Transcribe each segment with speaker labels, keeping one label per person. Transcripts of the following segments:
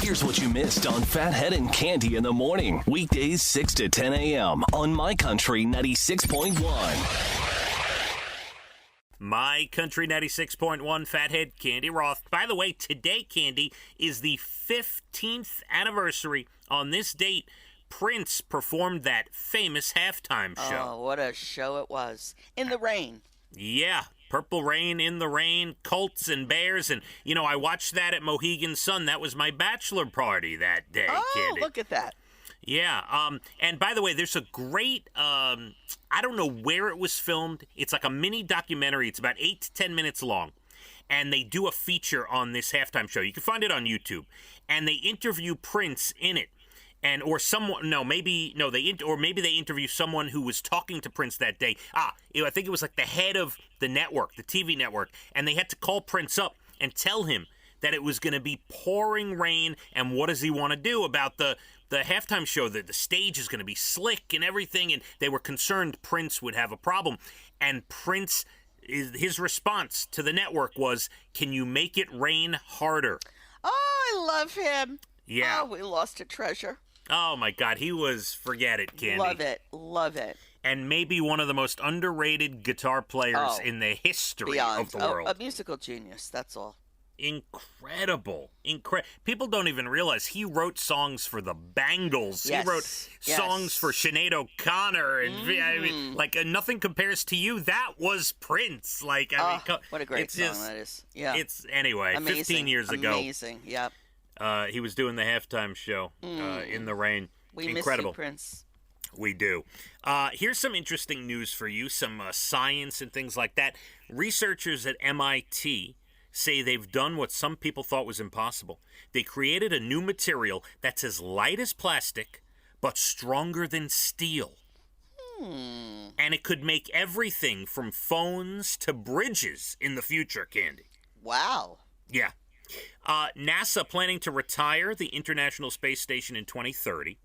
Speaker 1: Here's what you missed on Phathead and Cande in the morning. Weekdays 6 to 10 a.m. on My Country 96.1.
Speaker 2: My Country 96.1, Phathead, Cande Roth. By the way, today, Cande, is the 15th anniversary. On this date, Prince performed that famous halftime show.
Speaker 3: Oh, what a show it was. In the rain.
Speaker 2: Yeah, Purple Rain, In the Rain, Colts and Bears. And, you know, I watched that at Mohegan Sun. That was my bachelor party that day, Cande.
Speaker 3: Look at that.
Speaker 2: Yeah, and by the way, there's a great, I don't know where it was filmed. It's like a mini documentary. It's about 8 to 10 minutes long. And they do a feature on this halftime show. You can find it on YouTube. And they interview Prince in it. Maybe they interview someone who was talking to Prince that day. I think it was like the head of the network, the TV network. And they had to call Prince up and tell him that it was going to be pouring rain, and what does he want to do about the halftime show, that the stage is going to be slick and everything, and they were concerned Prince would have a problem. And Prince, his response to the network was, "Can you make it rain harder?"
Speaker 3: Oh, I love him.
Speaker 2: Yeah.
Speaker 3: Oh, we lost a treasure.
Speaker 2: Oh, my God. He was, forget it, Cande.
Speaker 3: Love it. Love it.
Speaker 2: And maybe one of the most underrated guitar players in the history of the world.
Speaker 3: A musical genius, that's all.
Speaker 2: Incredible. People don't even realize he wrote songs for the Bangles.
Speaker 3: Yes.
Speaker 2: He wrote songs for Sinead O'Connor. And I mean, Nothing Compares to You. That was Prince. What
Speaker 3: a great song that is. Yeah.
Speaker 2: Anyway,
Speaker 3: amazing.
Speaker 2: 15 years ago.
Speaker 3: Amazing, yep.
Speaker 2: He was doing the halftime show in the rain.
Speaker 3: We
Speaker 2: Incredible.
Speaker 3: miss you, Prince.
Speaker 2: We do. Here's some interesting news for you, some science and things like that. Researchers at MIT say they've done what some people thought was impossible. They created a new material that's as light as plastic, but stronger than steel. And it could make everything from phones to bridges in the future, Cande.
Speaker 3: Wow.
Speaker 2: Yeah. NASA planning to retire the International Space Station in 2030.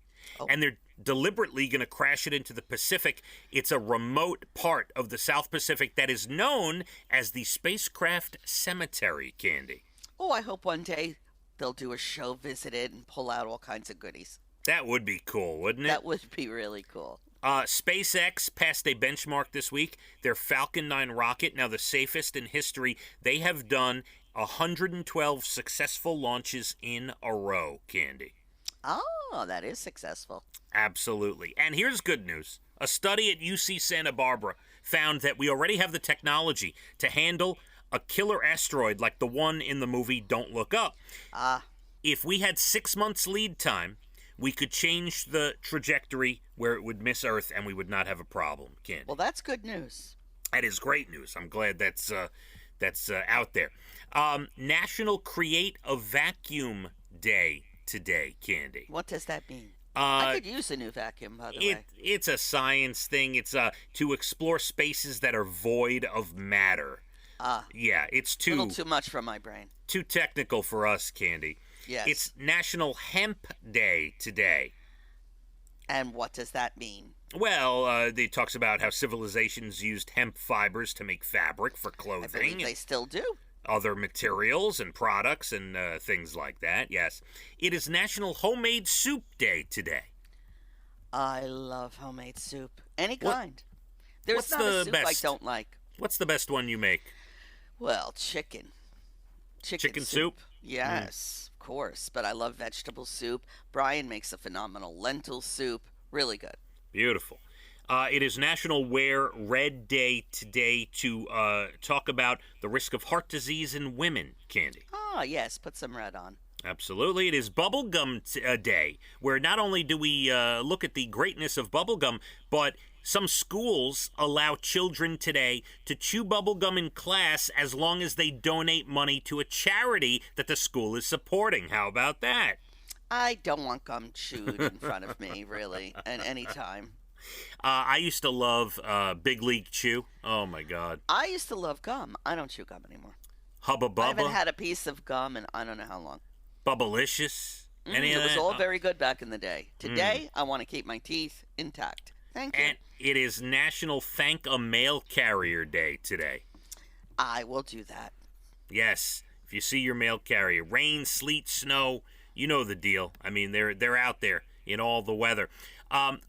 Speaker 2: And they're deliberately going to crash it into the Pacific. It's a remote part of the South Pacific that is known as the Spacecraft Cemetery, Cande.
Speaker 3: Oh, I hope one day they'll do a show, visit it, and pull out all kinds of goodies.
Speaker 2: That would be cool, wouldn't it?
Speaker 3: That would be really cool.
Speaker 2: SpaceX passed a benchmark this week. Their Falcon 9 rocket, now the safest in history, they have done 112 successful launches in a row, Cande.
Speaker 3: Oh, that is successful.
Speaker 2: Absolutely. And here's good news. A study at UC Santa Barbara found that we already have the technology to handle a killer asteroid like the one in the movie Don't Look Up. If we had 6 months lead time, we could change the trajectory where it would miss Earth and we would not have a problem, Cande.
Speaker 3: Well, that's good news.
Speaker 2: That is great news. I'm glad that's out there. National Create a Vacuum Day today, Cande.
Speaker 3: What does that mean? I could use a new vacuum, by the way.
Speaker 2: It's a science thing. It's to explore spaces that are void of matter. Yeah, it's
Speaker 3: a little too much for my brain.
Speaker 2: Too technical for us, Cande.
Speaker 3: Yes.
Speaker 2: It's National Hemp Day today.
Speaker 3: And what does that mean?
Speaker 2: Well, it talks about how civilizations used hemp fibers to make fabric for clothing.
Speaker 3: I believe they still do.
Speaker 2: Other materials and products and things like that, yes. It is National Homemade Soup Day today.
Speaker 3: I love homemade soup. Any kind. There's
Speaker 2: what's
Speaker 3: not
Speaker 2: the
Speaker 3: a soup
Speaker 2: best?
Speaker 3: I don't like.
Speaker 2: What's the best one you make?
Speaker 3: Well, chicken.
Speaker 2: Chicken soup?
Speaker 3: Yes, of course. But I love vegetable soup. Brian makes a phenomenal lentil soup. Really good.
Speaker 2: Beautiful. It is National Wear Red Day today to talk about the risk of heart disease in women, Cande.
Speaker 3: Ah, yes. Put some red on.
Speaker 2: Absolutely. It is Bubblegum Day, where not only do we look at the greatness of bubblegum, but some schools allow children today to chew bubblegum in class as long as they donate money to a charity that the school is supporting. How about that?
Speaker 3: I don't want gum chewed in front of me, really, at any time.
Speaker 2: I used to love Big League Chew. Oh, my God.
Speaker 3: I used to love gum. I don't chew gum anymore.
Speaker 2: Hubba Bubba.
Speaker 3: I haven't had a piece of gum in I don't know how long.
Speaker 2: Bubblicious.
Speaker 3: It was all very good back in the day. Today, I want to keep my teeth intact. Thank you.
Speaker 2: And it is National Thank a Mail Carrier Day today.
Speaker 3: I will do that.
Speaker 2: Yes. If you see your mail carrier, rain, sleet, snow, You know the deal. I mean, they're out there in all the weather.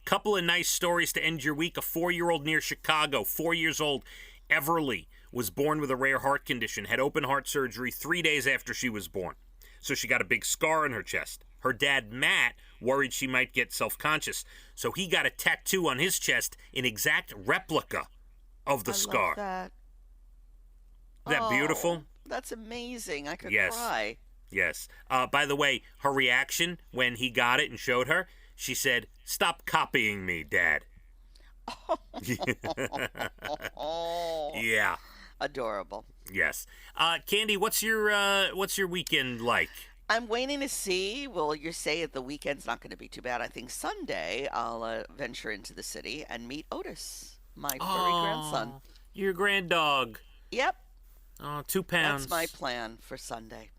Speaker 2: Couple of nice stories to end your week. A 4-year-old near Chicago, 4 years old, Everly, was born with a rare heart condition, had open heart surgery 3 days after she was born. So she got a big scar on her chest. Her dad, Matt, worried she might get self-conscious. So he got a tattoo on his chest, an exact replica of the scar.
Speaker 3: Love that.
Speaker 2: Isn't that beautiful?
Speaker 3: That's amazing. I could
Speaker 2: Yes.
Speaker 3: cry.
Speaker 2: Yes. By the way, her reaction when he got it and showed her, she said, "Stop copying me, Dad."
Speaker 3: Oh,
Speaker 2: Yeah.
Speaker 3: adorable.
Speaker 2: Yes. Candy, what's your weekend like?
Speaker 3: I'm waiting to see. Well, you say the weekend's not going to be too bad. I think Sunday I'll venture into the city and meet Otis, my furry grandson.
Speaker 2: Your grand dog.
Speaker 3: Yep,
Speaker 2: Oh, 2 pounds.
Speaker 3: that's my plan for Sunday.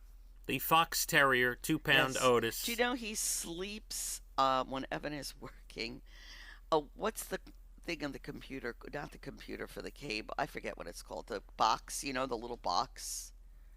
Speaker 2: The fox terrier, 2-pound
Speaker 3: Yes.
Speaker 2: Otis.
Speaker 3: Do you know he sleeps when Evan is working? Oh, what's the thing on the computer? Not the computer for the cable. I forget what it's called. The box, the little box.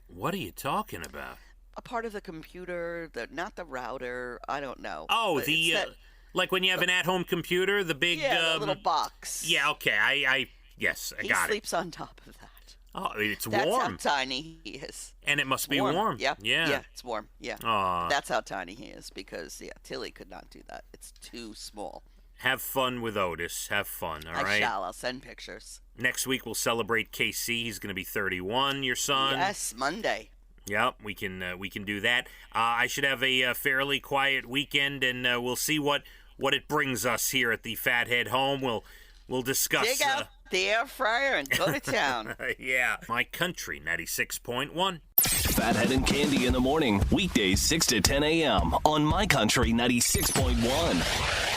Speaker 2: What are you talking about?
Speaker 3: A part of the computer, not the router. I don't know.
Speaker 2: Oh,
Speaker 3: But
Speaker 2: the
Speaker 3: it's that,
Speaker 2: like when you have an at-home computer, the big
Speaker 3: the little box.
Speaker 2: Yeah, okay. Yes, I
Speaker 3: He
Speaker 2: got it.
Speaker 3: sleeps on top of that.
Speaker 2: Oh, it's
Speaker 3: That's
Speaker 2: warm.
Speaker 3: how tiny he is.
Speaker 2: And it must be warm.
Speaker 3: Yeah.
Speaker 2: Yeah.
Speaker 3: It's warm. Yeah.
Speaker 2: Aw.
Speaker 3: That's how tiny he is because Tilly could not do that. It's too small.
Speaker 2: Have fun with Otis. Have fun, all
Speaker 3: I
Speaker 2: right?
Speaker 3: shall. I'll send pictures.
Speaker 2: Next week we'll celebrate KC. He's going to be 31, your son.
Speaker 3: Yes, Monday.
Speaker 2: Yep, we can do that. I should have a fairly quiet weekend, and we'll see what it brings us here at the Phathead home. We'll discuss.
Speaker 3: Dig out the air fryer and go to town.
Speaker 2: Yeah, My Country 96.1.
Speaker 1: Phathead and Candy in the morning, weekdays 6 to 10 a.m. on My Country 96.1.